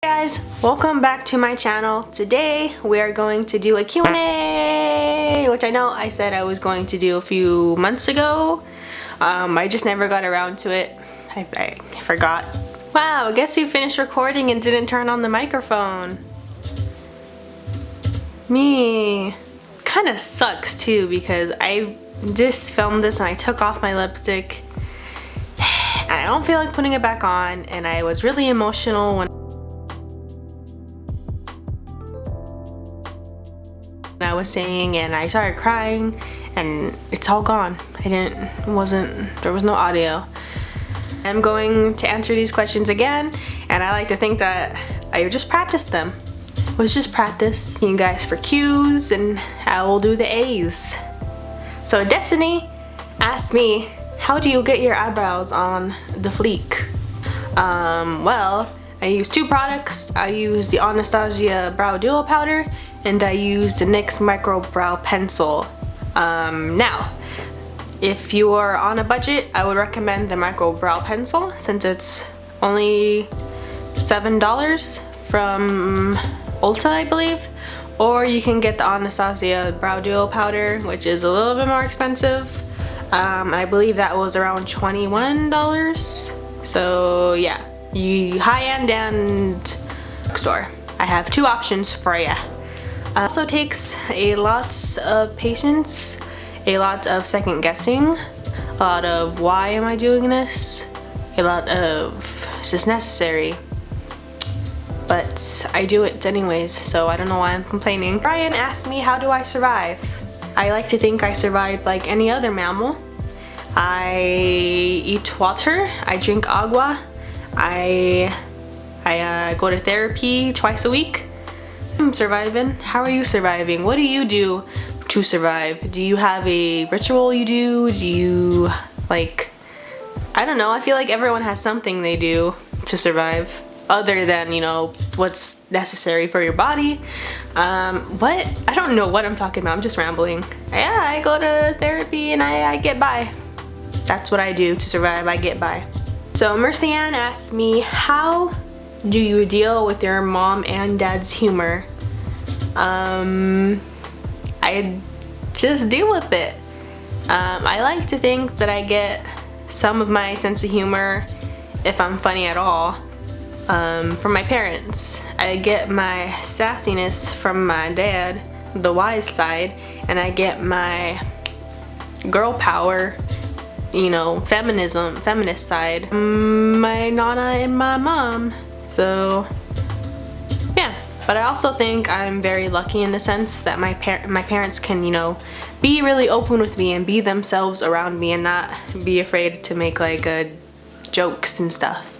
Hey guys, welcome back to my channel. Today we are going to do a Q&A, which I know I said I was going to do a few months ago. I just never got around to it. I forgot. Wow, guess who finished recording and didn't turn on the microphone? Me. Kind of sucks too because I just filmed this and I took off my lipstick and I don't feel like putting it back on, and I was really emotional when I was saying, and I started crying and it's all gone. There was no audio. I'm going to answer these questions again, and I like to think that I just practiced them. It was just practice. You guys for Q's and I will do the A's. So Destiny asked me, how do you get your eyebrows on the fleek? Well, I use two products. I use the Anastasia Brow Duo Powder and I use the NYX Micro Brow Pencil. Now, if you are on a budget, I would recommend the Micro Brow Pencil since it's only $7 from Ulta, I believe. Or you can get the Anastasia Brow Duo Powder, which is a little bit more expensive. I believe that was around $21. So yeah, high-end and store. I have two options for ya. Also takes a lot of patience, a lot of second guessing, a lot of why am I doing this, a lot of is this necessary, but I do it anyways, so I don't know why I'm complaining. Brian asked me, how do I survive? I like to think I survive like any other mammal. I eat water, I drink agua, I go to therapy twice a week. I'm surviving. How are you surviving? What do you do to survive? Do you have a ritual you do? Do you, like, I don't know, I feel like everyone has something they do to survive other than, you know, what's necessary for your body. But I don't know what I'm talking about. I'm just rambling. Yeah, I go to therapy and I get by. That's what I do to survive. I get by. So Mercy Ann asked me, how do you deal with your mom and dad's humor? I just deal with it. I like to think that I get some of my sense of humor, if I'm funny at all, from my parents. I get my sassiness from my dad, the wise side, and I get my girl power, you know, feminist side, my nana and my mom. So yeah, but I also think I'm very lucky in the sense that my parents can, you know, be really open with me and be themselves around me and not be afraid to make like jokes and stuff.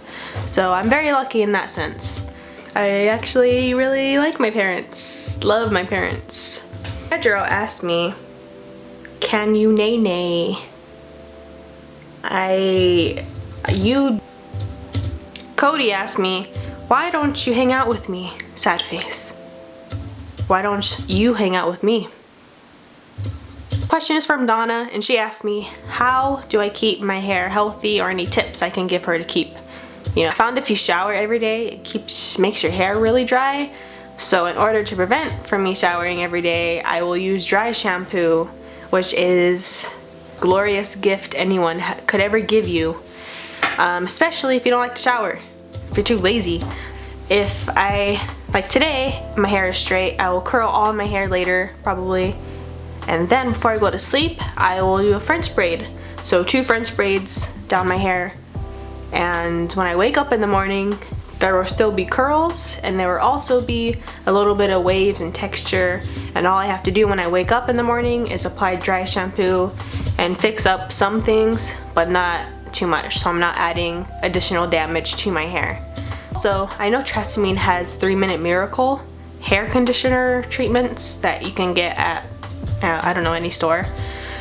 So I'm very lucky in that sense. I actually really like my parents, love my parents. Pedro asked me, can you nay? Cody asked me, why don't you hang out with me? Sad face. Why don't you hang out with me? Question is from Donna, and she asked me, how do I keep my hair healthy, or any tips I can give her to keep? You know, I found if you shower every day, it makes your hair really dry. So in order to prevent from me showering every day, I will use dry shampoo, which is a glorious gift anyone could ever give you. Especially if you don't like to shower, if you're too lazy. If like today, my hair is straight, I will curl all my hair later, probably. And then before I go to sleep, I will do a French braid. So 2 French braids down my hair. And when I wake up in the morning, there will still be curls, and there will also be a little bit of waves and texture. And all I have to do when I wake up in the morning is apply dry shampoo and fix up some things, but not too much, so I'm not adding additional damage to my hair. So I know Tresemmé has 3-Minute Miracle hair conditioner treatments that you can get at I don't know, any store.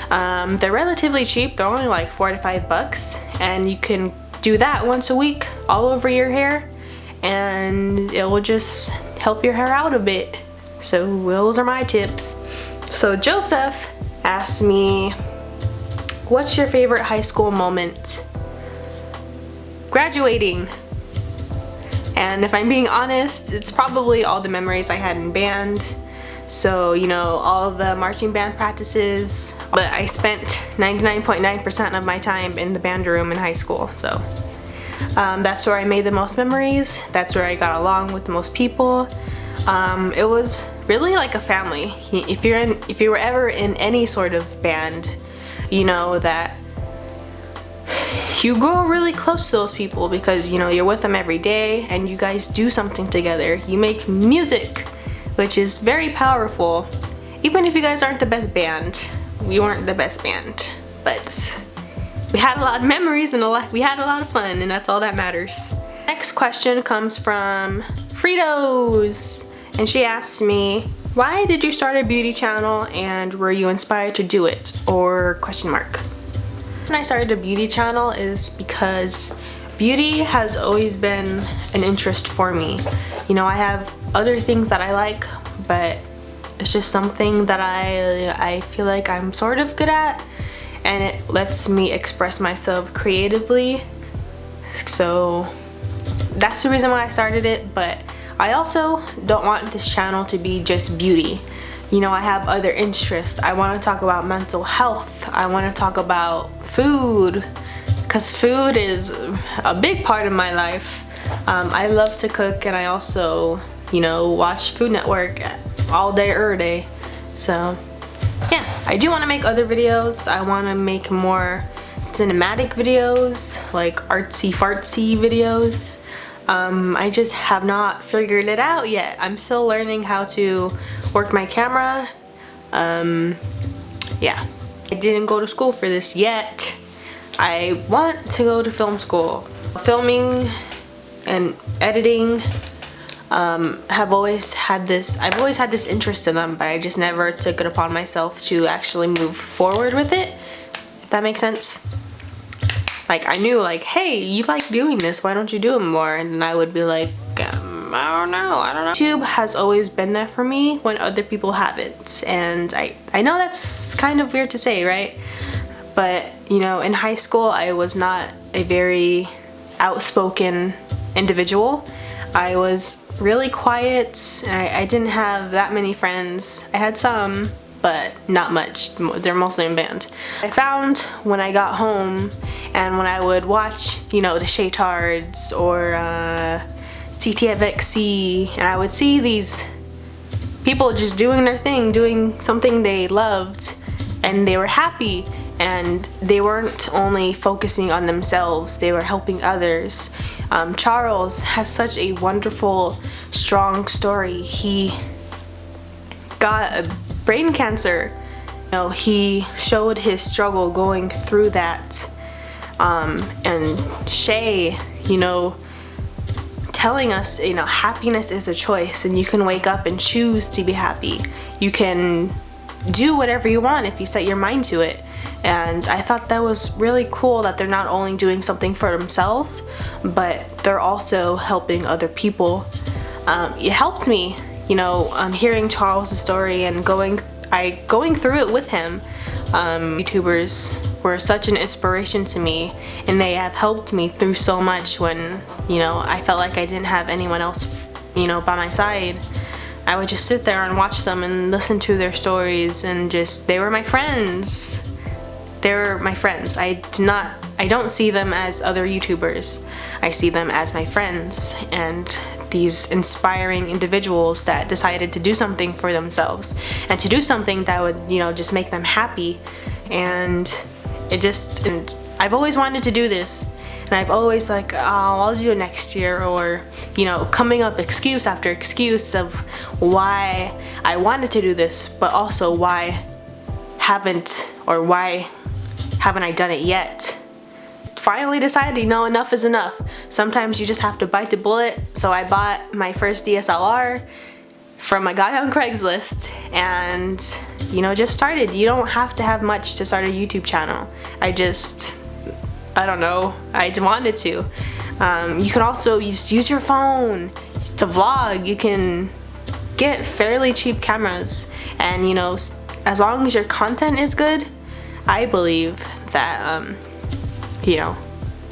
They're relatively cheap. They're only like $4 to $5, and you can do that once a week all over your hair, and it will just help your hair out a bit. So those are my tips. So Joseph asked me, what's your favorite high school moment? Graduating. And if I'm being honest, it's probably all the memories I had in band. So, you know, all of the marching band practices. But I spent 99.9% of my time in the band room in high school. So that's where I made the most memories. That's where I got along with the most people. It was really like a family. If you were ever in any sort of band, you know that you grow really close to those people because, you know, you're with them every day and you guys do something together. You make music, which is very powerful. Even if you guys aren't the best band, we weren't the best band, but we had a lot of memories and we had a lot of fun, and that's all that matters. Next question comes from Fritos, and she asks me, why did you start a beauty channel and were you inspired to do it, or question mark. When I started a beauty channel is because beauty has always been an interest for me. You know, I have other things that I like, but it's just something that I feel like I'm sort of good at, and it lets me express myself creatively. So that's the reason why I started it, but I also don't want this channel to be just beauty. You know, I have other interests. I want to talk about mental health. I want to talk about food, because food is a big part of my life. I love to cook, and I also, you know, watch Food Network all day, every day. So yeah, I do want to make other videos. I want to make more cinematic videos, like artsy fartsy videos. I just have not figured it out yet. I'm still learning how to work my camera. Yeah, I didn't go to school for this yet. I want to go to film school. Filming and editing, I've always had this interest in them, but I just never took it upon myself to actually move forward with it, if that makes sense. Like, I knew, like, hey, you like doing this, why don't you do it more? And then I would be like, I don't know. YouTube has always been there for me when other people haven't. And I know that's kind of weird to say, right? But, you know, in high school, I was not a very outspoken individual. I was really quiet, and I didn't have that many friends. I had some, but not much. They're mostly in band. I found when I got home and when I would watch, you know, the Shaytards or TTFXC, and I would see these people just doing their thing, doing something they loved, and they were happy, and they weren't only focusing on themselves, they were helping others. Charles has such a wonderful, strong story. He got a brain cancer. You know, he showed his struggle going through that. And Shay, you know, telling us, you know, happiness is a choice, and you can wake up and choose to be happy. You can do whatever you want if you set your mind to it. And I thought that was really cool that they're not only doing something for themselves, but they're also helping other people. It helped me, you know, hearing Charles' story and going through it with him. YouTubers were such an inspiration to me, and they have helped me through so much when, you know, I felt like I didn't have anyone else, you know, by my side. I would just sit there and watch them and listen to their stories, and just, they were my friends. They were my friends. I don't see them as other YouTubers. I see them as my friends, and these inspiring individuals that decided to do something for themselves and to do something that would, you know, just make them happy. And I've always wanted to do this, and I've always like, oh, I'll do it next year, or, you know, coming up excuse after excuse of why I wanted to do this, but also why haven't I done it yet. Finally decided, you know, enough is enough. Sometimes you just have to bite the bullet. So I bought my first DSLR from a guy on Craigslist, and, you know, just started. You don't have to have much to start a YouTube channel. I don't know, I wanted to. You can also use your phone to vlog. You can get fairly cheap cameras, and, you know, as long as your content is good, I believe that, you know,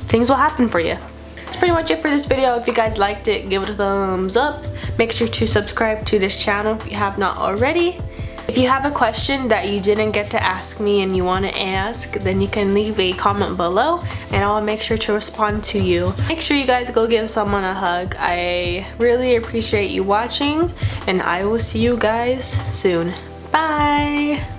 things will happen for you. That's pretty much it for this video. If you guys liked it, give it a thumbs up. Make sure to subscribe to this channel if you have not already. If you have a question that you didn't get to ask me and you want to ask, then you can leave a comment below and I'll make sure to respond to you. Make sure you guys go give someone a hug. I really appreciate you watching and I will see you guys soon. Bye!